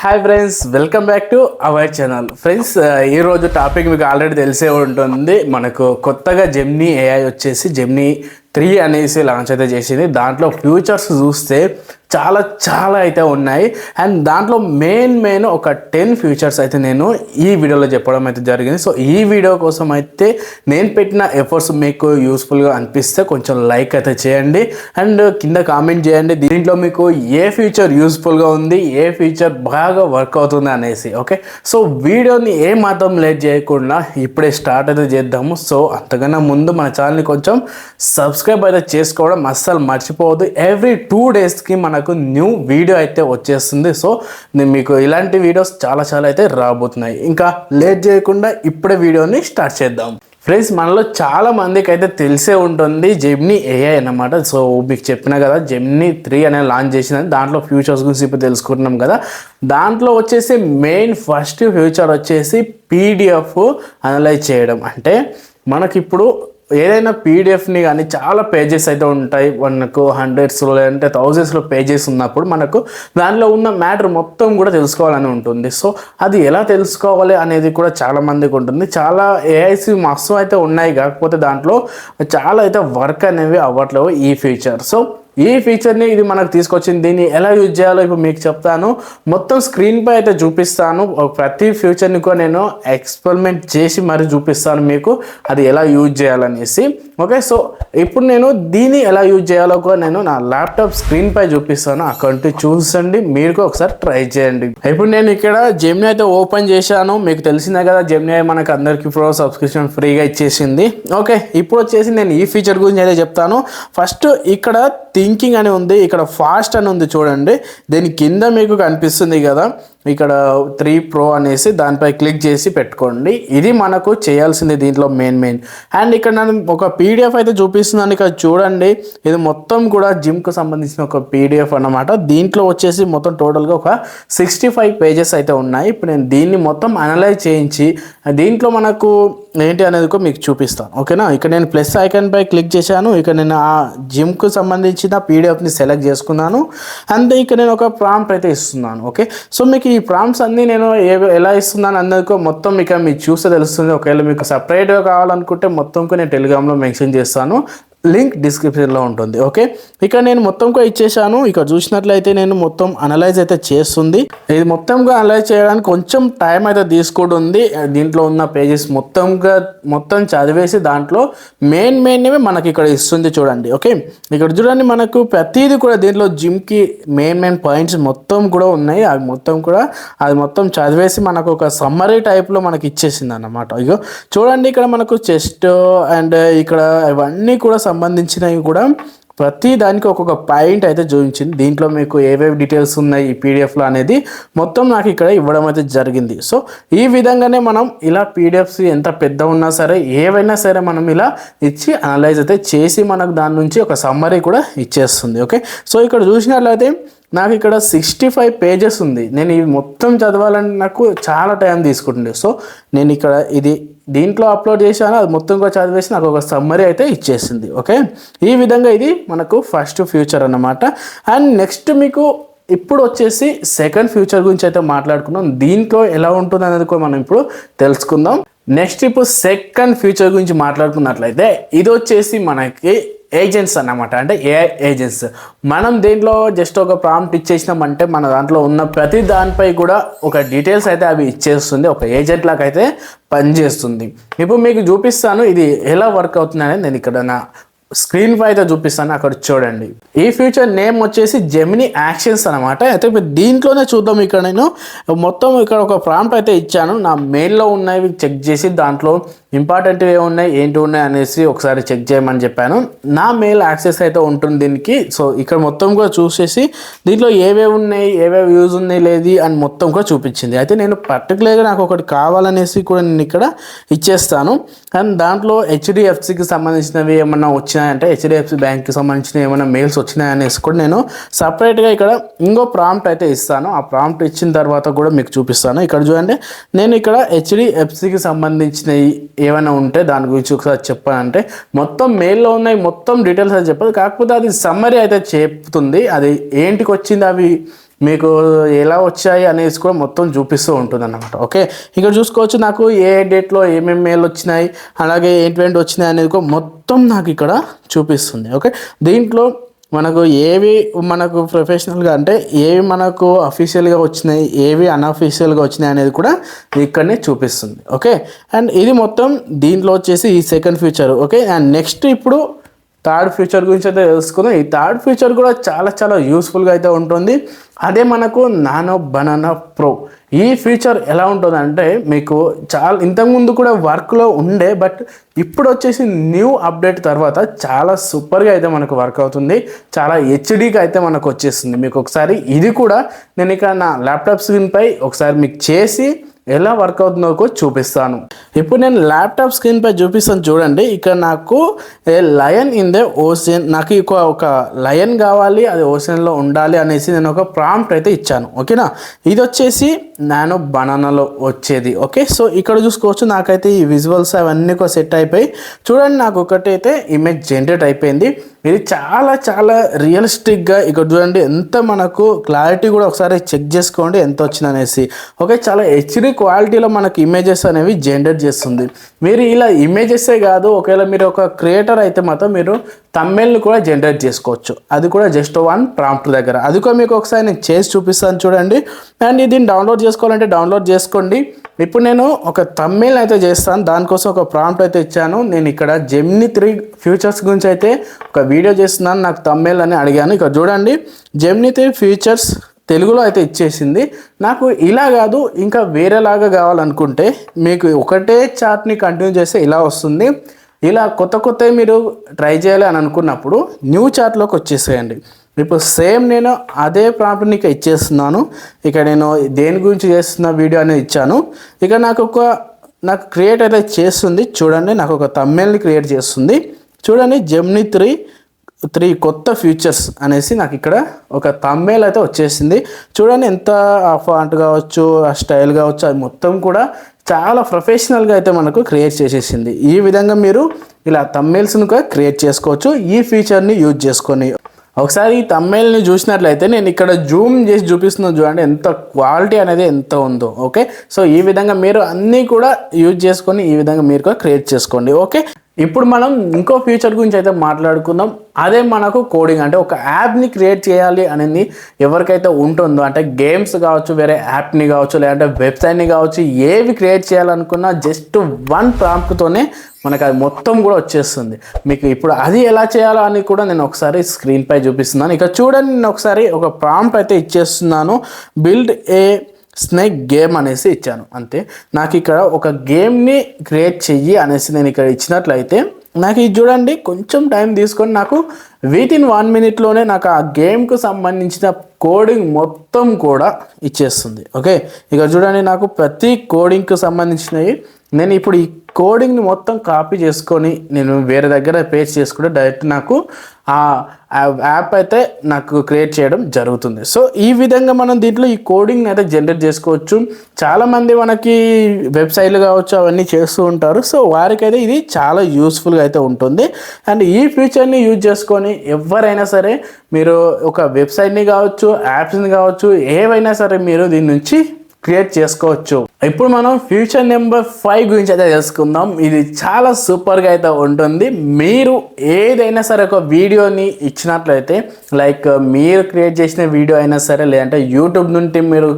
Hi friends, welcome back to our channel. Friends, ఈరోజు topic మీకు already తెలిసే ఉంటుంది. మనకు కొత్తగా జెమినీ ఏఐ వచ్చేసి జెమినీ 3 అనేసి లాంచ్ అయితే చేసింది. దాంట్లో ఫ్యూచర్స్ చూస్తే చాలా చాలా అయితే ఉన్నాయి. అండ్ దాంట్లో మెయిన్ ఒక 10 ఫ్యూచర్స్ అయితే నేను ఈ వీడియోలో చెప్పడం అయితే జరిగింది. సో ఈ వీడియో కోసం అయితే నేను పెట్టిన ఎఫర్ట్స్ మీకు యూస్ఫుల్గా అనిపిస్తే కొంచెం లైక్ అయితే చేయండి అండ్ కింద కామెంట్ చేయండి. దీంట్లో మీకు ఏ ఫీచర్ యూస్ఫుల్గా ఉంది, ఏ ఫీచర్ బాగా వర్క్ అవుతుంది అనేసి. ఓకే, సో వీడియోని ఏ మాత్రం లేట్ చేయకుండా ఇప్పుడే స్టార్ట్ అయితే చేద్దాము. సో అంతకన్నా ముందు మన ఛానల్ని కొంచెం సబ్స్క్రైబ్ అయితే చేసుకోవడం అస్సలు మర్చిపోవద్దు. ఎవ్రీ 2 డేస్కి మనకు న్యూ వీడియో అయితే వచ్చేస్తుంది. సో నేను మీకు ఇలాంటి వీడియోస్ చాలా అయితే రాబోతున్నాయి. ఇంకా లేట్ చేయకుండా ఇప్పుడే వీడియోని స్టార్ట్ చేద్దాం. ఫ్రెండ్స్, మనలో చాలా మందికి అయితే తెలిసే ఉంటుంది జెమినీ ఏఐ అన్నమాట. సో మీకు చెప్పినా కదా, జెమినీ 3 అనేది లాంచ్ చేసిందని. దాంట్లో ఫ్యూచర్స్ గురించి ఇప్పుడు తెలుసుకుంటున్నాం కదా. దాంట్లో వచ్చేసి మెయిన్ ఫస్ట్ ఫ్యూచర్ వచ్చేసి పీడిఎఫ్ అనలైజ్ చేయడం. అంటే మనకిప్పుడు ఏదైనా పీడిఎఫ్ని కానీ చాలా పేజెస్ అయితే ఉంటాయి. మనకు హండ్రెడ్స్లో లేదంటే థౌజండ్స్లో పేజెస్ ఉన్నప్పుడు మనకు దాంట్లో ఉన్న మ్యాటర్ మొత్తం కూడా తెలుసుకోవాలని ఉంటుంది. సో అది ఎలా తెలుసుకోవాలి అనేది కూడా చాలా మందికి ఉంటుంది. చాలా ఏఐసి మస్తు అయితే ఉన్నాయి, కాకపోతే దాంట్లో చాలా అయితే వర్క్ అనేవి అవ్వట్లేవు ఈ ఫీచర్. సో ఈ ఫీచర్ని ఇది మనకు తీసుకొచ్చింది. దీన్ని ఎలా యూజ్ చేయాలో ఇప్పుడు మీకు చెప్తాను. మొత్తం స్క్రీన్పై అయితే చూపిస్తాను. ప్రతి ఫీచర్ని కూడా నేను ఎక్స్పెరిమెంట్ చేసి మరి చూపిస్తాను మీకు అది ఎలా యూజ్ చేయాలనేసి. ఓకే, సో ఇప్పుడు నేను దీన్ని ఎలా యూజ్ చేయాలో కూడా నేను నా ల్యాప్టాప్ స్క్రీన్పై చూపిస్తాను. అక్కడ చూసండి, మీరు ఒకసారి ట్రై చేయండి. ఇప్పుడు నేను ఇక్కడ జెమినీ అయితే ఓపెన్ చేశాను. మీకు తెలిసిందే కదా, జెమినీ మనకు అందరికీ ప్రో సబ్స్క్రిప్షన్ ఫ్రీగా ఇచ్చేసింది. ఓకే, ఇప్పుడు వచ్చేసి నేను ఈ ఫీచర్ గురించి అయితే చెప్తాను. ఫస్ట్ ఇక్కడ థింకింగ్ అని ఉంది, ఇక్కడ ఫాస్ట్ అని ఉంది చూడండి. దీని కింద మీకు కనిపిస్తుంది కదా, ఇక్కడ 3 Pro అనేసి దానిపై క్లిక్ చేసి పెట్టుకోండి. ఇది మనకు చేయాల్సింది దీంట్లో మెయిన్. అండ్ ఇక్కడ నేను ఒక పీడిఎఫ్ అయితే చూపిస్తున్నాను. ఇక్కడ చూడండి, ఇది మొత్తం కూడా జిమ్కి సంబంధించిన ఒక పీడిఎఫ్ అన్నమాట. దీంట్లో వచ్చేసి మొత్తం టోటల్గా ఒక 65 పేజెస్ అయితే ఉన్నాయి. ఇప్పుడు నేను దీన్ని మొత్తం అనలైజ్ చేయించి దీంట్లో మనకు ఏంటి అనేది కూడా మీకు చూపిస్తాను. ఓకేనా, ఇక్కడ నేను ప్లస్ ఐకాన్ పై క్లిక్ చేశాను. ఇక్కడ నేను ఆ జిమ్కు సంబంధించిన పీడిఎఫ్ని సెలెక్ట్ చేసుకున్నాను. అంతే, ఇక్కడ నేను ఒక ప్రాంప్ట్ అయితే ఇస్తున్నాను. ఓకే, సో మీకు ఈ ప్రాంప్ట్స్ అన్నీ నేను ఎలా ఇస్తున్నాను అన్నది మొత్తం ఇక మీకు చూస్తే తెలుస్తుంది. ఒకవేళ మీకు సపరేట్గా కావాలనుకుంటే మొత్తం నేను టెలిగ్రామ్లో మెన్షన్ చేస్తాను, లింక్ డిస్క్రిప్షన్లో ఉంటుంది. ఓకే, ఇక్కడ నేను మొత్తంగా ఇచ్చేసాను. ఇక్కడ చూసినట్లయితే నేను మొత్తం అనలైజ్ అయితే చేస్తుంది. ఇది మొత్తంగా అనలైజ్ చేయడానికి కొంచెం టైం అయితే తీసుకుంటుంది. దీంట్లో ఉన్న పేజెస్ మొత్తం చదివేసి దాంట్లో మెయిన్ మనకి ఇక్కడ ఇస్తుంది చూడండి. ఓకే, ఇక్కడ చూడండి, మనకు ప్రతిదీ కూడా దీంట్లో జిమ్కి మెయిన్ పాయింట్స్ మొత్తం కూడా ఉన్నాయి. అది మొత్తం చదివేసి మనకు ఒక సమ్మరీ టైప్లో మనకి ఇచ్చేసింది అన్నమాట. ఇగో చూడండి, ఇక్కడ మనకు చెస్ట్ అండ్ ఇక్కడ ఇవన్నీ కూడా సంబంధించినవి కూడా ప్రతి దానికి ఒక్కొక్క పాయింట్ అయితే చూపించింది. దీంట్లో మీకు ఏవేవి డీటెయిల్స్ ఉన్నాయి ఈ పీడిఎఫ్లో అనేది మొత్తం నాకు ఇక్కడ ఇవ్వడం అయితే జరిగింది. సో ఈ విధంగానే మనం ఇలా పీడిఎఫ్స్ ఎంత పెద్ద ఉన్నా సరే, ఏవైనా సరే మనం ఇలా ఇచ్చి అనలైజ్ అయితే చేసి మనకు దాని నుంచి ఒక సమ్మరీ కూడా ఇచ్చేస్తుంది. ఓకే, సో ఇక్కడ చూసినట్లయితే నాకు ఇక్కడ 65 పేజెస్ ఉంది. నేను ఇవి మొత్తం చదవాలని నాకు చాలా టైం తీసుకుంటుంది. సో నేను ఇక్కడ దీంట్లో అప్లోడ్ చేశాను, అది మొత్తం కూడా చదివేసి నాకు ఒక సమ్మరీ అయితే ఇచ్చేసింది. ఓకే, ఈ విధంగా ఇది మనకు ఫస్ట్ ఫ్యూచర్ అన్నమాట. అండ్ నెక్స్ట్ మీకు ఇప్పుడు వచ్చేసి సెకండ్ ఫ్యూచర్ గురించి అయితే మాట్లాడుకున్నాం. దీంట్లో ఎలా ఉంటుంది అనేది కూడా మనం ఇప్పుడు తెలుసుకుందాం. నెక్స్ట్ ఇప్పుడు సెకండ్ ఫ్యూచర్ గురించి మాట్లాడుకున్నట్లయితే ఇది వచ్చేసి మనకి ఏజెంట్స్ అన్నమాట. అంటే ఏఐ ఏజెంట్స్. మనం దీంట్లో జస్ట్ ఒక ప్రాంప్ట్ ఇచ్చేసినామంటే మన దాంట్లో ఉన్న ప్రతి దానిపై కూడా ఒక డీటెయిల్స్ అయితే అవి ఇచ్చేస్తుంది. ఒక ఏజెంట్ లాగా అయితే పనిచేస్తుంది. ఇప్పుడు మీకు చూపిస్తాను ఇది ఎలా వర్క్ అవుతుంది అనేది. నేను ఇక్కడ నా స్క్రీన్ పై అయితే చూపిస్తాను, అక్కడ చూడండి. ఈ ఫ్యూచర్ నేమ్ వచ్చేసి జెమినీ యాక్షన్స్ అనమాట. అయితే దీంట్లోనే చూద్దాం. ఇక్కడ నేను మొత్తం ఇక్కడ ఒక ప్రాంప్ట్ అయితే ఇచ్చాను. నా మెయిల్లో ఉన్నవి చెక్ చేసి దాంట్లో ఇంపార్టెంట్ ఏమున్నాయి ఏంటి ఉన్నాయి అనేసి ఒకసారి చెక్ చేయమని చెప్పాను. నా మెయిల్ యాక్సెస్ అయితే ఉంటుంది దీనికి. సో ఇక్కడ మొత్తం కూడా చూసేసి దీంట్లో ఏవేవి ఉన్నాయి, ఏవేవి యూజ్ ఉన్నాయి లేదు అని మొత్తం కూడా చూపించింది. అయితే నేను పర్టికులర్గా నాకు ఒకటి కావాలనేసి కూడా నేను ఇక్కడ ఇచ్చేస్తాను. అండ్ దాంట్లో హెచ్డిఎఫ్సికి సంబంధించినవి ఏమన్నా వచ్చినాయంటే, హెచ్డిఎఫ్సి బ్యాంక్కి సంబంధించిన ఏమైనా మెయిల్స్ వచ్చినాయనేసి కూడా నేను సపరేట్గా ఇక్కడ ఇంకో ప్రాంప్ట్ అయితే ఇస్తాను. ఆ ప్రాంప్ట్ ఇచ్చిన తర్వాత కూడా మీకు చూపిస్తాను. ఇక్కడ చూడండి, నేను ఇక్కడ హెచ్డిఎఫ్సికి సంబంధించినవి ఏమైనా ఉంటే దాని గురించి ఒకసారి చెప్పాలంటే మొత్తం మెయిల్లో ఉన్నాయి, మొత్తం డీటెయిల్స్ అయితే చెప్పదు. కాకపోతే అది సమ్మరీ అయితే చెప్తుంది. అది ఏంటికి వచ్చింది, అవి మీకు ఎలా వచ్చాయి అనేసి కూడా మొత్తం చూపిస్తూ ఉంటుంది అన్నమాట. ఓకే, ఇక్కడ చూసుకోవచ్చు నాకు ఏ డేట్లో ఏమేమి మెయిల్ వచ్చినాయి, అలాగే ఏంటి వచ్చినాయి అనేది కూడా మొత్తం నాకు ఇక్కడ చూపిస్తుంది. ఓకే, దీంట్లో మనకు ఏవి మనకు ప్రొఫెషనల్గా అంటే ఏవి మనకు అఫీషియల్గా వచ్చినాయి, ఏవి అన్అఫీషియల్గా వచ్చినాయి అనేది కూడా ఇక్కడనే చూపిస్తుంది. ఓకే, అండ్ ఇది మొత్తం దీంట్లో వచ్చేసి ఈ second feature. Okay, and next ఇప్పుడు థర్డ్ ఫీచర్ గురించి అయితే తెలుసుకుందాం. ఈ థర్డ్ ఫీచర్ కూడా చాలా చాలా యూస్ఫుల్గా అయితే ఉంటుంది. అదే మనకు నానో బనానా ప్రో. ఈ ఫీచర్ ఎలా ఉంటుందంటే మీకు చాలా ఇంతకుముందు కూడా వర్క్లో ఉండే, బట్ ఇప్పుడు వచ్చేసి న్యూ అప్డేట్ తర్వాత చాలా సూపర్గా అయితే మనకు వర్క్ అవుతుంది, చాలా హెచ్డీగా అయితే మనకు వచ్చేస్తుంది. మీకు ఒకసారి ఇది కూడా నేను ఇక నా ల్యాప్టాప్ స్క్రీన్పై ఒకసారి మీకు చేసి ఎలా వర్క్ అవుతుందో కూడా చూపిస్తాను. ఇప్పుడు నేను ల్యాప్టాప్ స్క్రీన్పై చూపిస్తాను చూడండి. ఇక్కడ నాకు ఏ లయన్ ఇన్ ద ఓషన్, నాకు ఒక లయన్ కావాలి, అది ఓషన్లో ఉండాలి అనేసి నేను ఒక ప్రాంప్ట్ అయితే ఇచ్చాను. ఓకేనా, ఇది వచ్చేసి నానో బనానాలో వచ్చేది. ఓకే, సో ఇక్కడ చూసుకోవచ్చు నాకైతే ఈ విజువల్స్ అవన్నీ కూడా సెట్ అయిపోయి చూడండి, నాకు ఒకటైతే ఇమేజ్ జనరేట్ అయిపోయింది. ఇది చాలా చాలా రియలిస్టిక్గా ఇక్కడ చూడండి ఎంత మనకు క్లారిటీ కూడా ఒకసారి చెక్ చేసుకోండి ఎంత వచ్చింది అనేసి. ఓకే, చాలా హెచ్డి క్వాలిటీలో మనకు ఇమేజెస్ అనేవి జనరేట్ చేస్తుంది. మీరు ఇలా ఇమేజెసే కాదు, ఒకవేళ మీరు ఒక క్రియేటర్ అయితే మాత్రం మీరు థంబ్నెయిల్ని కూడా జనరేట్ చేసుకోవచ్చు. అది కూడా జస్ట్ వన్ ప్రాంప్ట్ దగ్గర. అది కూడా మీకు ఒకసారి నేను చేసి చూపిస్తాను చూడండి. అండ్ దీన్ని డౌన్లోడ్ చేసుకోవాలంటే డౌన్లోడ్ చేసుకోండి. ఇప్పుడు నేను ఒక థంబ్నెయిల్ అయితే చేస్తాను, దానికోసం ఒక ప్రాంప్ట్ అయితే ఇచ్చాను. నేను ఇక్కడ జెమినీ 3 ఫీచర్స్ గురించి అయితే ఒక వీడియో చేస్తున్నాను, నాకు థంబ్నెయిల్ అని అడిగాను. ఇక్కడ చూడండి జెమినీ 3 ఫీచర్స్ తెలుగులో అయితే ఇచ్చేసింది. నాకు ఇలా కాదు ఇంకా వేరేలాగా కావాలనుకుంటే మీకు ఒకటే చార్ట్ని కంటిన్యూ చేస్తే ఇలా వస్తుంది. ఇలా కొత్త మీరు ట్రై చేయాలి అని అనుకున్నప్పుడు న్యూ చార్ట్లోకి వచ్చేసేయండి. ఇప్పుడు సేమ్ నేను అదే ప్రాంప్ట్ నీకు ఇచ్చేస్తున్నాను. ఇక నేను దేని గురించి చేస్తున్న వీడియో అనేది ఇచ్చాను. ఇక నాకు క్రియేట్ అయితే చేస్తుంది చూడండి, నాకు ఒక థంబ్నెయిల్ని క్రియేట్ చేస్తుంది చూడండి. జెమినీ 3 కొత్త ఫీచర్స్ అనేసి నాకు ఇక్కడ ఒక థంబ్నెయిల్ అయితే వచ్చేసింది చూడండి. ఎంత ఆ ఫాంట్ కావచ్చు, ఆ స్టైల్ కావచ్చు, అది మొత్తం కూడా చాలా ప్రొఫెషనల్గా అయితే మనకు క్రియేట్ చేసేసింది. ఈ విధంగా మీరు ఇలా థంబ్నెయిల్స్ని కూడా క్రియేట్ చేసుకోవచ్చు ఈ ఫీచర్ని యూజ్ చేసుకొని. ఒకసారి ఈ థంబ్నెయిల్ని చూసినట్లయితే నేను ఇక్కడ జూమ్ చేసి చూపిస్తున్నాను చూడండి ఎంత క్వాలిటీ అనేది ఎంత ఉందో. ఓకే, సో ఈ విధంగా మీరు అన్నీ కూడా యూజ్ చేసుకొని ఈ విధంగా మీరు కూడా క్రియేట్ చేసుకోండి. ఓకే, ఇప్పుడు మనం ఇంకో ఫీచర్ గురించి అయితే మాట్లాడుకుందాం. అదే మనకు కోడింగ్, అంటే ఒక యాప్ని క్రియేట్ చేయాలి అనేది ఎవరికైతే ఉంటుందో, అంటే గేమ్స్ కావచ్చు, వేరే యాప్ని కావచ్చు, లేదంటే వెబ్సైట్ని కావచ్చు, ఏవి క్రియేట్ చేయాలనుకున్నా జస్ట్ వన్ ప్రాంప్ట్తోనే మనకు అది మొత్తం కూడా వచ్చేస్తుంది. మీకు ఇప్పుడు అది ఎలా చేయాలో అని కూడా నేను ఒకసారి స్క్రీన్పై చూపిస్తున్నాను. ఇక చూడండి, నేను ఒకసారి ఒక ప్రాంప్ట్ అయితే ఇచ్చేస్తున్నాను. బిల్డ్ ఏ స్నేక్ గేమ్ అనేసి ఇచ్చాను అంతే. నాకు ఇక్కడ ఒక గేమ్ని క్రియేట్ చెయ్యి అనేసి నేను ఇక్కడ ఇచ్చినట్లయితే నాకు ఇది చూడండి కొంచెం టైం తీసుకొని నాకు వితిన్ 1 మినిట్లోనే నాకు ఆ గేమ్కు సంబంధించిన కోడింగ్ మొత్తం కూడా ఇచ్చేస్తుంది. ఓకే, ఇక చూడండి నాకు ప్రతి కోడింగ్కి సంబంధించినవి నేను ఇప్పుడు ఈ కోడింగ్ని మొత్తం కాపీ చేసుకొని నేను వేరే దగ్గర పేస్ట్ చేసుకుంటే డైరెక్ట్ నాకు ఆ యాప్ అయితే నాకు క్రియేట్ చేయడం జరుగుతుంది. సో ఈ విధంగా మనం దీంట్లో ఈ కోడింగ్ని అయితే జనరేట్ చేసుకోవచ్చు. చాలామంది మనకి వెబ్సైట్లు కావచ్చు అవన్నీ చేస్తూ ఉంటారు. సో వారికైతే ఇది చాలా యూస్ఫుల్గా అయితే ఉంటుంది. అండ్ ఈ ఫీచర్ని యూజ్ చేసుకొని ఎవరైనా సరే మీరు ఒక వెబ్సైట్ని కావచ్చు, యాప్స్ని కావచ్చు, ఏవైనా సరే మీరు దీని నుంచి క్రియేట్ చేసుకోవచ్చు. ఇప్పుడు మనం ఫీచర్ నెంబర్ 5 గురించి అయితే తెలుసుకుందాం. ఇది చాలా సూపర్గా అయితే ఉంటుంది. మీరు ఏదైనా సరే ఒక వీడియోని ఇచ్చినట్లయితే, లైక్ మీరు క్రియేట్ చేసిన వీడియో అయినా సరే, లేదంటే యూట్యూబ్ నుండి మీరు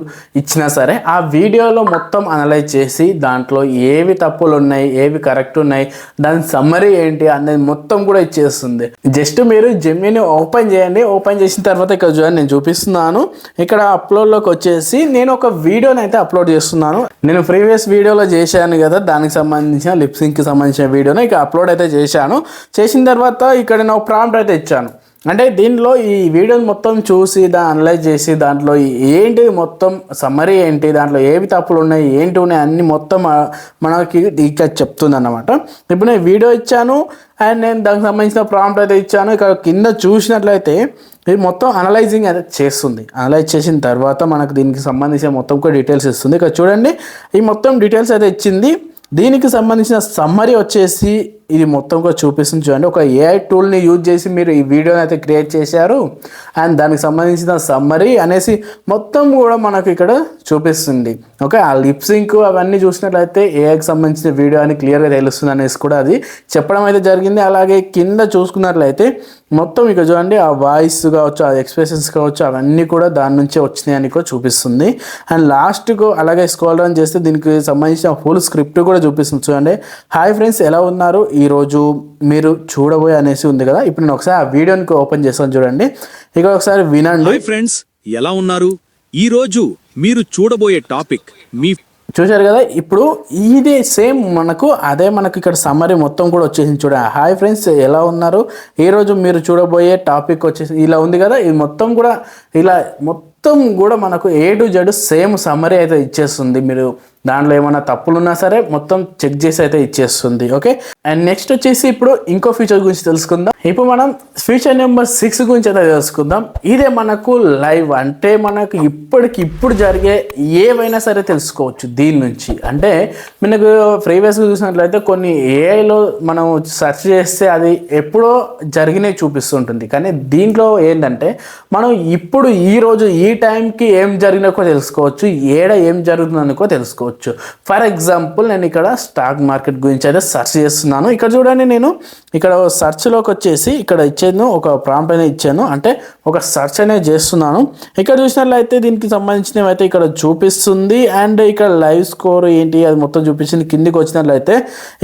ఇచ్చినా సరే, ఆ వీడియోలో మొత్తం అనలైజ్ చేసి దాంట్లో ఏవి తప్పులు ఉన్నాయి, ఏవి కరెక్ట్ ఉన్నాయి, దాని సమ్మరీ ఏంటి అనేది మొత్తం కూడా ఇచ్చేస్తుంది. జస్ట్ మీరు జెమినీని ఓపెన్ చేయండి. ఓపెన్ చేసిన తర్వాత ఇక్కడ చూడండి నేను చూపిస్తున్నాను. ఇక్కడ అప్లోడ్లోకి వచ్చేసి నేను ఒక వీడియోని అయితే అప్లోడ్ చేస్తున్నాను. నేను ప్రీవియస్ వీడియోలో చేశాను కదా, దానికి సంబంధించిన లిప్సింగ్కి సంబంధించిన వీడియోని ఇక అప్లోడ్ అయితే చేశాను. చేసిన తర్వాత ఇక్కడ నేను ప్రాంప్ట్ అయితే ఇచ్చాను. అంటే దీంట్లో ఈ వీడియోని మొత్తం చూసి దాన్ని అనలైజ్ చేసి దాంట్లో ఏంటి మొత్తం సమ్మరీ ఏంటి, దాంట్లో ఏవి తప్పులు ఉన్నాయి, ఏంటి ఉన్నాయి అన్ని మొత్తం మనకి ఇక్కడ చెప్తుంది అన్నమాట. ఇప్పుడు నేను వీడియో ఇచ్చాను అండ్ నేను దానికి సంబంధించిన ప్రాంప్ట్ అయితే ఇచ్చాను. ఇక్కడ కింద చూసినట్లయితే ఇది మొత్తం అనలైజింగ్ అయితే చేస్తుంది. అనలైజ్ చేసిన తర్వాత మనకు దీనికి సంబంధించిన మొత్తం కూడా డీటెయిల్స్ ఇస్తుంది. ఇక్కడ చూడండి ఈ మొత్తం డీటెయిల్స్ అయితే ఇచ్చింది. దీనికి సంబంధించిన సమ్మరీ వచ్చేసి ఇది మొత్తం కూడా చూపిస్తుంది చూడండి. ఒక ఏఐ టూల్ని యూజ్ చేసి మీరు ఈ వీడియోని అయితే క్రియేట్ చేశారు అండ్ దానికి సంబంధించిన సమ్మరీ అనేసి మొత్తం కూడా మనకు ఇక్కడ చూపిస్తుంది. ఓకే, ఆ లిప్ సింక్ అవన్నీ చూసినట్లయితే ఏఐకి సంబంధించిన వీడియో అని క్లియర్గా తెలుస్తుంది అనేసి కూడా అది చెప్పడం అయితే జరిగింది. అలాగే కింద చూసుకున్నట్లయితే మొత్తం ఇక్కడ చూడండి ఆ వాయిస్ కావచ్చు, ఆ ఎక్స్ప్రెషన్స్ కావచ్చు, అవన్నీ కూడా దాని నుంచే వచ్చినాయి అని కూడా చూపిస్తుంది. అండ్ లాస్ట్కు అలాగే స్క్రోల్ డౌన్ చేస్తే దీనికి సంబంధించిన ఫుల్ స్క్రిప్ట్ కూడా చూపిస్తుంది చూడండి. హాయ్ ఫ్రెండ్స్, ఎలా ఉన్నారు, ఈరోజు మీరు చూడబోయే అనేసి ఉంది కదా. ఇప్పుడు నేను ఒకసారి ఆ వీడియోని ఓపెన్ చేస్తాను చూడండి. ఇక్కడ ఒకసారి వినండి. హాయ్ ఫ్రెండ్స్, ఎలా ఉన్నారు, ఈరోజు మీరు చూడబోయే టాపిక్ మీ చూశారు కదా. ఇప్పుడు ఇది సేమ్ మనకు ఇక్కడ సమ్మరీ మొత్తం కూడా వచ్చేసింది చూడండి. హాయ్ ఫ్రెండ్స్, ఎలా ఉన్నారు, ఈరోజు మీరు చూడబోయే టాపిక్ వచ్చేసి ఇలా ఉంది కదా. ఇది మొత్తం కూడా ఇలా మొత్తం కూడా మనకు A to Z same summary అయితే ఇచ్చేస్తుంది. మీరు దాంట్లో ఏమైనా తప్పులు ఉన్నా సరే మొత్తం చెక్ చేసి అయితే ఇచ్చేస్తుంది. ఓకే, అండ్ నెక్స్ట్ వచ్చేసి ఇప్పుడు ఇంకో ఫీచర్ గురించి తెలుసుకుందాం. ఇప్పుడు మనం ఫీచర్ నెంబర్ 6 గురించి అయితే తెలుసుకుందాం. ఇదే మనకు లైవ్, అంటే మనకు ఇప్పుడు జరిగే ఏవైనా సరే తెలుసుకోవచ్చు దీని నుంచి. అంటే మనకు ప్రీవియస్గా చూసినట్లయితే కొన్ని ఏఐలో మనం సెర్చ్ చేస్తే అది ఎప్పుడో జరిగినవి చూపిస్తుంటుంది. కానీ దీంట్లో ఏంటంటే మనం ఇప్పుడు ఈరోజు ఈ టైంకి ఏం జరిగినకో తెలుసుకోవచ్చు, ఏం జరుగుతుందనుకో తెలుసుకోవచ్చు. ఫర్ ఎగ్జాంపుల్ నేను ఇక్కడ స్టాక్ మార్కెట్ గురించి అయితే సెర్చ్ చేస్తున్నాను. ఇక్కడ చూడండి, నేను ఇక్కడ సెర్చ్లోకి వచ్చేసి ఇక్కడ ఇచ్చాను, ఒక ప్రాంప్ట్ అనేది ఇచ్చాను, అంటే ఒక సెర్చ్ అనేది చేస్తున్నాను. ఇక్కడ చూసినట్లయితే దీనికి సంబంధించినవి అయితే ఇక్కడ చూపిస్తుంది. అండ్ ఇక్కడ లైవ్ స్కోర్ ఏంటి అది మొత్తం చూపించింది. కిందికి వచ్చినట్లయితే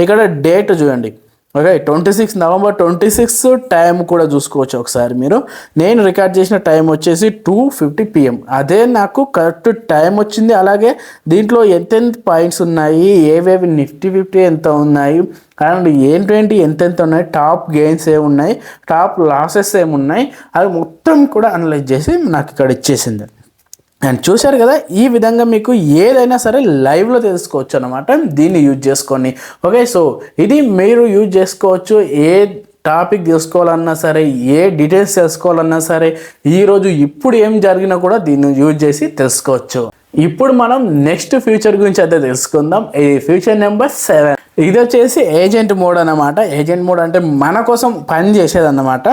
ఇక్కడ డేట్ చూడండి. ఓకే, 26 నవంబర్ 26 టైం కూడా చూసుకోవచ్చు ఒకసారి మీరు. నేను రికార్డ్ చేసిన టైం వచ్చేసి 2:50 PM. అదే నాకు కరెక్ట్ టైం వచ్చింది. అలాగే దీంట్లో ఎంతెంత పాయింట్స్ ఉన్నాయి, ఏవేవి నిఫ్టీ 50 ఎంత ఉన్నాయి, అండ్ ఏంటంటే ఎంతెంత ఉన్నాయి, టాప్ గెయిన్స్ ఏమున్నాయి, టాప్ లాసెస్ ఏమున్నాయి, అది మొత్తం కూడా అనలైజ్ చేసి నాకు ఇక్కడ ఇచ్చేసింది. అండ్ చూశారు కదా, ఈ విధంగా మీకు ఏదైనా సరే లైవ్లో తెలుసుకోవచ్చు అనమాట దీన్ని యూజ్ చేసుకొని. ఓకే, సో ఇది మీరు యూజ్ చేసుకోవచ్చు. ఏ టాపిక్ తెలుసుకోవాలన్నా సరే, ఏ డీటెయిల్స్ తెలుసుకోవాలన్నా సరే, ఈరోజు ఇప్పుడు ఏం జరిగినా కూడా దీన్ని యూజ్ చేసి తెలుసుకోవచ్చు. ఇప్పుడు మనం నెక్స్ట్ ఫీచర్ గురించి అయితే తెలుసుకుందాం. ఇది ఫీచర్ నెంబర్ 7. ఇది వచ్చేసి ఏజెంట్ మోడ్ అన్నమాట. ఏజెంట్ మోడ్ అంటే మన కోసం పని చేసేది అన్నమాట.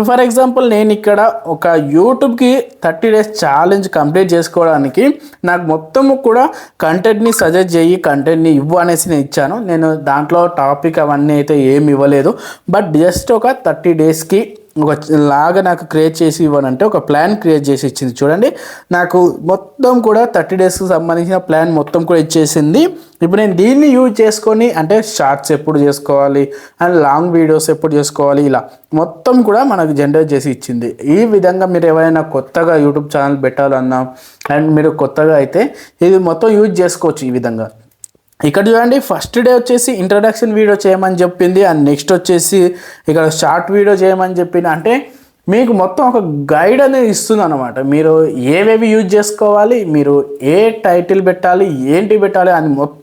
ఫర్ ఎగ్జాంపుల్ నేను ఇక్కడ ఒక యూట్యూబ్కి 30 days ఛాలెంజ్ కంప్లీట్ చేసుకోవడానికి నాకు మొత్తము కూడా కంటెంట్ని సజెస్ట్ చేయి, కంటెంట్ని ఇవ్వు అనేసి నేను ఇచ్చాను. నేను దాంట్లో టాపిక్ అవన్నీ అయితే ఏమి ఇవ్వలేదు, బట్ జస్ట్ ఒక 30 daysకి ఒక లాగా నాకు క్రియేట్ చేసి ఇవ్వనంటే ఒక ప్లాన్ క్రియేట్ చేసి ఇచ్చింది చూడండి. నాకు మొత్తం కూడా 30 daysకి సంబంధించిన ప్లాన్ మొత్తం కూడా ఇచ్చేసింది. ఇప్పుడు నేను దీన్ని యూజ్ చేసుకొని, అంటే షార్ట్స్ ఎప్పుడు చేసుకోవాలి అండ్ లాంగ్ వీడియోస్ ఎప్పుడు చేసుకోవాలి, ఇలా మొత్తం కూడా మనకు జనరేట్ చేసి ఇచ్చింది. ఈ విధంగా మీరు ఎవరైనా కొత్తగా యూట్యూబ్ ఛానల్ పెట్టాలన్నా అండ్ మీరు కొత్తగా అయితే ఇది మొత్తం యూజ్ చేసుకోవచ్చు ఈ విధంగా. ఇక్కడ చూడండి, ఫస్ట్ డే వచ్చేసి ఇంట్రడక్షన్ వీడియో చేయమని చెప్పింది. అండ్ నెక్స్ట్ వచ్చేసి ఇక్కడ షార్ట్ వీడియో చేయమని చెప్పింది. అంటే మీకు మొత్తం ఒక గైడ్ అనేది ఇస్తుంది అనమాట. మీరు ఏవేవి యూజ్ చేసుకోవాలి, మీరు ఏ టైటిల్ పెట్టాలి, ఏంటి పెట్టాలి అని మొత్తం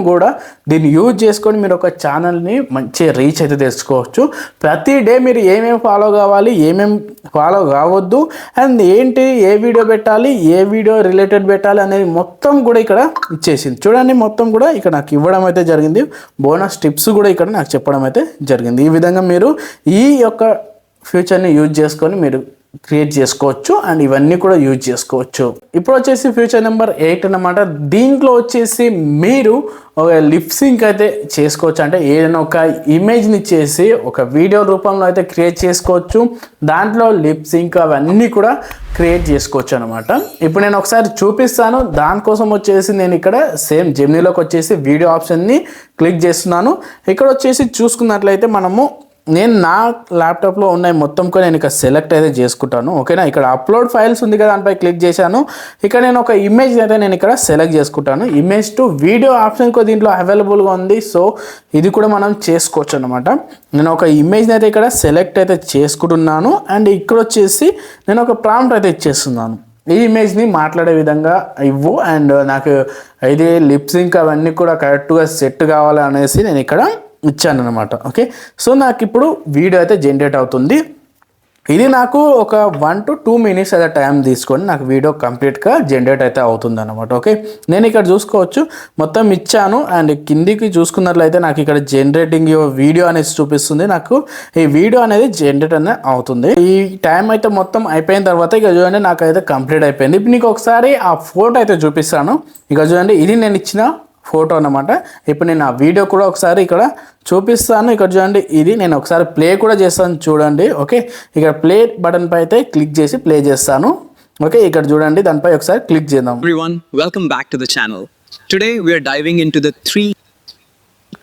కూడా దీన్ని యూజ్ చేసుకొని మీరు ఒక ఛానల్ని మంచి రీచ్ అయితే తెచ్చుకోవచ్చు. ప్రతి డే మీరు ఏమేమి ఫాలో కావాలి, ఏమేమి ఫాలో కావద్దు, అండ్ ఏంటి ఏ వీడియో పెట్టాలి, ఏ వీడియో రిలేటెడ్ పెట్టాలి అనేది మొత్తం కూడా ఇక్కడ ఇచ్చేసింది చూడండి. మొత్తం కూడా ఇక్కడ నాకు ఇవ్వడం అయితే జరిగింది. బోనస్ టిప్స్ కూడా ఇక్కడ నాకు చెప్పడం అయితే జరిగింది. ఈ విధంగా మీరు ఈ యొక్క ఫ్యూచర్ని యూజ్ చేసుకొని మీరు క్రియేట్ చేసుకోవచ్చు అండ్ ఇవన్నీ కూడా యూజ్ చేసుకోవచ్చు. ఇప్పుడు వచ్చేసి ఫీచర్ నెంబర్ 8 అన్నమాట. దీంట్లో వచ్చేసి మీరు ఒక లిప్ సింక్ అయితే చేసుకోవచ్చు. అంటే ఏదైనా ఒక ఇమేజ్ని చేసి ఒక వీడియో రూపంలో అయితే క్రియేట్ చేసుకోవచ్చు. దాంట్లో లిప్ సింక్ అవన్నీ కూడా క్రియేట్ చేసుకోవచ్చు అనమాట. ఇప్పుడు నేను ఒకసారి చూపిస్తాను. దానికోసం వచ్చేసి నేను ఇక్కడ సేమ్ జెమినీలోకి వచ్చేసి వీడియో ఆప్షన్ని క్లిక్ చేస్తున్నాను. ఇక్కడ వచ్చేసి చూసుకున్నట్లయితే నేను నా ల్యాప్టాప్లో ఉన్నాయి మొత్తం కూడా నేను ఇక్కడ సెలెక్ట్ అయితే చేసుకుంటాను. ఓకేనా, ఇక్కడ అప్లోడ్ ఫైల్స్ ఉంది కదా, దానిపై క్లిక్ చేశాను. ఇక్కడ నేను ఒక ఇమేజ్ అయితే నేను ఇక్కడ సెలెక్ట్ చేసుకుంటాను. ఇమేజ్ టు వీడియో ఆప్షన్ కూడా దీంట్లో అవైలబుల్గా ఉంది. సో ఇది కూడా మనం చేసుకోవచ్చు అనమాట. నేను ఒక ఇమేజ్ని అయితే ఇక్కడ సెలెక్ట్ అయితే చేసుకుంటున్నాను. అండ్ ఇక్కడ వచ్చేసి నేను ఒక ప్రాంప్ట్ అయితే ఇచ్చేస్తున్నాను. ఈ ఇమేజ్ని మాట్లాడే విధంగా ఇవ్వు, అండ్ నాకు ఇది లిప్ సింక్ అవన్నీ కూడా కరెక్ట్గా సెట్ కావాలి అనేసి నేను ఇక్కడ ఇచ్చాను అనమాట. ఓకే, సో నాకు ఇప్పుడు వీడియో అయితే జనరేట్ అవుతుంది. ఇది నాకు ఒక 1 to 2 minutes అయితే టైం తీసుకొని నాకు వీడియో కంప్లీట్గా జనరేట్ అయితే అవుతుంది అనమాట. ఓకే, నేను ఇక్కడ చూసుకోవచ్చు మొత్తం ఇచ్చాను. అండ్ కిందికి చూసుకున్నట్లయితే నాకు ఇక్కడ జనరేటింగ్ వీడియో అనేది చూపిస్తుంది. నాకు ఈ వీడియో అనేది జనరేట్ అనేది అవుతుంది. ఈ టైం అయితే మొత్తం అయిపోయిన తర్వాత ఇక చూడండి నాకైతే కంప్లీట్ అయిపోయింది. ఇప్పుడు నీకు ఒకసారి ఆ ఫోటో అయితే చూపిస్తాను. ఇక చూడండి ఇది నేను ఇచ్చిన ఫోటో అన్నమాట. ఇప్పుడు నేను ఆ వీడియో కూడా ఒకసారి ఇక్కడ చూపిస్తాను. ఇక్కడ చూడండి ఇది నేను ఒకసారి ప్లే కూడా చేస్తాను చూడండి. ఓకే, ఇక్కడ ప్లే బటన్ పై అయితే క్లిక్ చేసి ప్లే చేస్తాను. ఓకే, ఇక్కడ చూడండి దానిపై ఒకసారి క్లిక్ చేద్దాం. Everyone, welcome back to the channel. Today we are diving into the 3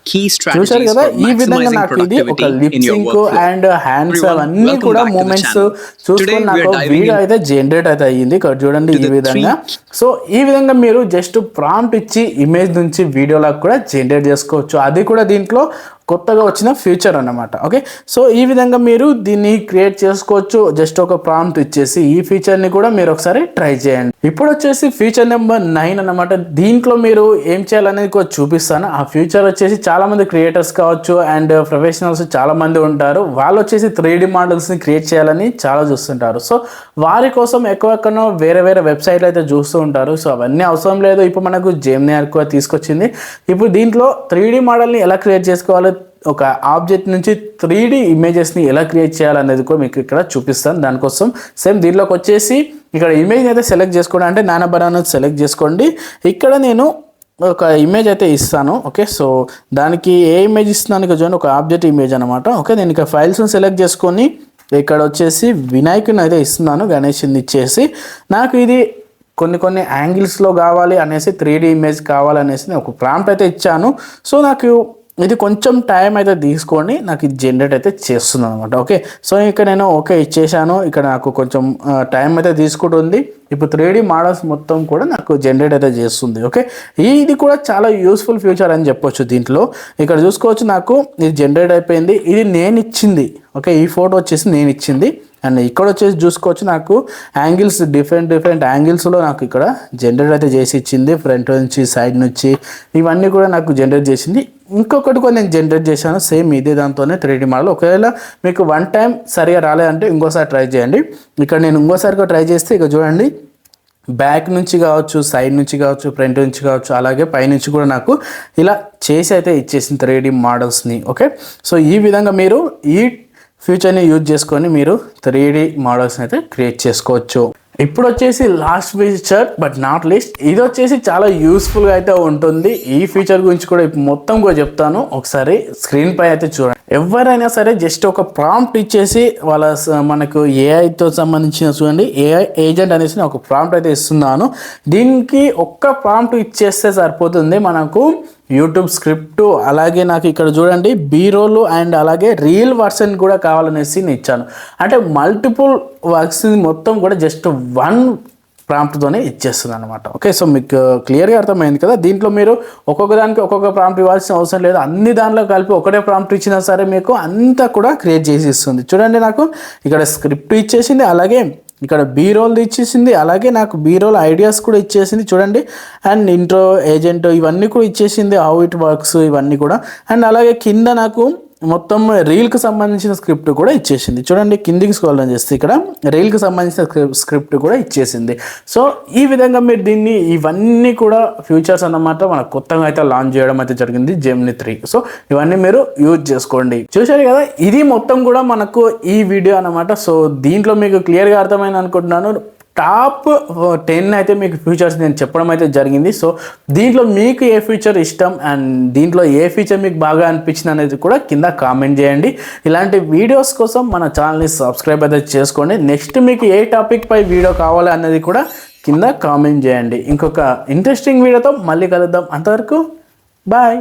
key చూశారు strategies కదా, for ఈ విధంగా maximizing నాకు ఇది ఒక productivity lip in your sync workflow. And hands Everyone, అవన్నీ welcome కూడా back to the moments channel. చూసుకొని Today we నాకు are diving వీడియో అయితే జనరేట్ అయితే అయ్యింది. ఇక్కడ చూడండి ఈ the విధంగా. సో ఈ విధంగా మీరు జస్ట్ ప్రాంప్ట్ ఇచ్చి ఇమేజ్ నుంచి వీడియోలకు కూడా జనరేట్ చేసుకోవచ్చు. అది కూడా దీంట్లో కొత్తగా వచ్చిన ఫీచర్ అన్నమాట. ఓకే, సో ఈ విధంగా మీరు దీన్ని క్రియేట్ చేసుకోవచ్చు జస్ట్ ఒక ప్రాంప్ట్ ఇచ్చేసి. ఈ ఫీచర్ని కూడా మీరు ఒకసారి ట్రై చేయండి. ఇప్పుడు వచ్చేసి ఫీచర్ నెంబర్ 9 అన్నమాట. దీంట్లో మీరు ఏం చేయాలనేది కూడా చూపిస్తాను. ఆ ఫీచర్ వచ్చేసి చాలా మంది క్రియేటర్స్ కావచ్చు అండ్ ప్రొఫెషనల్స్ చాలా మంది ఉంటారు. వాళ్ళు వచ్చేసి 3D మోడల్స్ని క్రియేట్ చేయాలని చాలా చూస్తుంటారు. సో వారి కోసం ఎక్కడెక్కడో వేరే వేరే వెబ్సైట్లు అయితే చూస్తూ ఉంటారు. సో అవన్నీ అవసరం లేదు. ఇప్పుడు మనకు జెమినీ కూడా తీసుకొచ్చింది. ఇప్పుడు దీంట్లో 3D మోడల్ని ఎలా క్రియేట్ చేసుకోవాలో, ఒక ఆబ్జెక్ట్ నుంచి 3D ఇమేజెస్ని ఎలా క్రియేట్ చేయాలనేది కూడా మీకు ఇక్కడ చూపిస్తాను. దానికోసం సేమ్ దీంట్లోకి వచ్చేసి ఇక్కడ ఇమేజ్ అయితే సెలెక్ట్ చేసుకోండి. అంటే నానా బనానా సెలెక్ట్ చేసుకోండి. ఇక్కడ నేను ఒక ఇమేజ్ అయితే ఇస్తాను. ఓకే, సో దానికి ఏ ఇమేజ్ ఇస్తున్నాను ఇక్కడ చూడండి, ఒక ఆబ్జెక్ట్ ఇమేజ్ అనమాట. ఓకే, నేను ఇక ఫైల్స్ని సెలెక్ట్ చేసుకొని ఇక్కడ వచ్చేసి వినాయకుని అయితే ఇస్తున్నాను, గణేష్ని ఇచ్చేసి. నాకు ఇది కొన్ని యాంగిల్స్లో కావాలి అనేసి 3D ఇమేజ్ కావాలనేసి నేను ఒక ప్రాంప్ట్ అయితే ఇచ్చాను. సో నాకు ఇది కొంచెం టైం అయితే తీసుకొని నాకు ఇది జనరేట్ అయితే చేస్తుంది అనమాట. ఓకే, సో ఇక్కడ నేను ఓకే ఇచ్చేసాను. ఇక్కడ నాకు కొంచెం టైం అయితే తీసుకుంటుంది. ఇప్పుడు 3D మోడల్స్ మొత్తం కూడా నాకు జనరేట్ అయితే చేస్తుంది. ఓకే, ఇది కూడా చాలా యూస్ఫుల్ ఫీచర్ అని చెప్పొచ్చు. దీంట్లో ఇక్కడ చూసుకోవచ్చు నాకు ఇది జనరేట్ అయిపోయింది. ఇది నేను ఇచ్చింది. ఓకే, ఈ ఫోటో వచ్చేసి నేను ఇచ్చింది. అండ్ ఇక్కడ వచ్చేసి చూసుకోవచ్చు నాకు యాంగిల్స్ డిఫరెంట్ యాంగిల్స్లో నాకు ఇక్కడ జనరేట్ అయితే చేసి ఇచ్చింది. ఫ్రంట్ నుంచి సైడ్ నుంచి ఇవన్నీ కూడా నాకు జనరేట్ చేసింది. ఇంకొకటి కూడా నేను జనరేట్ చేశాను సేమ్ ఇదే దాంతోనే 3D మోడల్. ఒకవేళ మీకు 1 టైం సరిగా రాలేదంటే ఇంకోసారి ట్రై చేయండి. ఇక్కడ నేను ఇంకోసారిగా ట్రై చేస్తే ఇక చూడండి బ్యాక్ నుంచి కావచ్చు, సైడ్ నుంచి కావచ్చు, ఫ్రంట్ నుంచి కావచ్చు, అలాగే పైనుంచి కూడా నాకు ఇలా చేసి అయితే ఇచ్చేసింది 3D మోడల్స్ని. ఓకే, సో ఈ విధంగా మీరు ఈ ఫ్యూచర్ని యూజ్ చేసుకొని మీరు 3D మోడల్స్ని అయితే క్రియేట్ చేసుకోవచ్చు. ఇప్పుడు వచ్చేసి last feature but not least, ఇది వచ్చేసి చాలా యూస్ఫుల్గా అయితే ఉంటుంది. ఈ ఫీచర్ గురించి కూడా ఇప్పుడు మొత్తం కూడా చెప్తాను. ఒకసారి స్క్రీన్ పై అయితే చూడండి. ఎవరైనా సరే జస్ట్ ఒక ప్రాంప్ట్ ఇచ్చేసి వాళ్ళ మనకు ఏఐతో సంబంధించిన చూడండి ఏఐ ఏజెంట్ అనేసి ఒక ప్రాంప్ట్ అయితే ఇస్తున్నాను. దీనికి ఒక్క ప్రాంప్ట్ ఇచ్చేస్తే సరిపోతుంది. మనకు యూట్యూబ్ స్క్రిప్ట్ అలాగే నాకు ఇక్కడ చూడండి బీరోలు అండ్ అలాగే రియల్ వర్షన్ కూడా కావాలనేసి నేను ఇచ్చాను. అంటే మల్టిపుల్ వర్క్స్ మొత్తం కూడా జస్ట్ 1 ప్రాంప్ట్తోనే ఇచ్చేస్తుంది అనమాట. ఓకే, సో మీకు క్లియర్గా అర్థమైంది కదా. దీంట్లో మీరు ఒక్కొక్క దానికి ఒక్కొక్క ప్రాంప్ట్ ఇవ్వాల్సిన అవసరం లేదు. అన్ని దానిలో కలిపి ఒకటే ప్రాంప్ట్ ఇచ్చినా సరే మీకు అంతా కూడా క్రియేట్ చేసి ఇస్తుంది. చూడండి నాకు ఇక్కడ స్క్రిప్ట్ ఇచ్చేసింది, అలాగే ఇక్కడ బీరోల్ ఇచ్చేసింది, అలాగే నాకు బీరోల్ ఐడియాస్ కూడా ఇచ్చేసింది చూడండి. అండ్ ఇంట్రో ఏజెంట్ ఇవన్నీ కూడా ఇచ్చేసింది, హౌ ఇట్ వర్క్స్ ఇవన్నీ కూడా. అండ్ అలాగే కింద నాకు మొత్తం రీల్కి సంబంధించిన స్క్రిప్ట్ కూడా ఇచ్చేసింది. చూడండి కిందికి స్క్రోల్ చేస్తే ఇక్కడ రీల్కి సంబంధించిన స్క్రిప్ట్ కూడా ఇచ్చేసింది. సో ఈ విధంగా మీరు దీన్ని ఇవన్నీ కూడా ఫ్యూచర్స్ అన్నమాట మనకు కొత్తగా అయితే లాంచ్ చేయడం అయితే జరిగింది జెమినీ 3. సో ఇవన్నీ మీరు యూజ్ చేసుకోండి. చూశారు కదా, ఇది మొత్తం కూడా మనకు ఈ వీడియో అన్నమాట. సో దీంట్లో మీకు క్లియర్గా అర్థమైంది అనుకుంటున్నాను. టాప్ 10 అయితే మీకు ఫీచర్స్ నేను చెప్పడం అయితే జరిగింది. సో దీంట్లో మీకు ఏ ఫీచర్ ఇష్టం అండ్ దీంట్లో ఏ ఫీచర్ మీకు బాగా అనిపించింది అనేది కూడా కింద కామెంట్ చేయండి. ఇలాంటి వీడియోస్ కోసం మన ఛానల్ని సబ్స్క్రైబ్ అయితే చేసుకోండి. నెక్స్ట్ మీకు ఏ టాపిక్ పై వీడియో కావాలి అనేది కూడా కింద కామెంట్ చేయండి. ఇంకొక ఇంట్రెస్టింగ్ వీడియోతో మళ్ళీ కలుద్దాం. అంతవరకు బాయ్.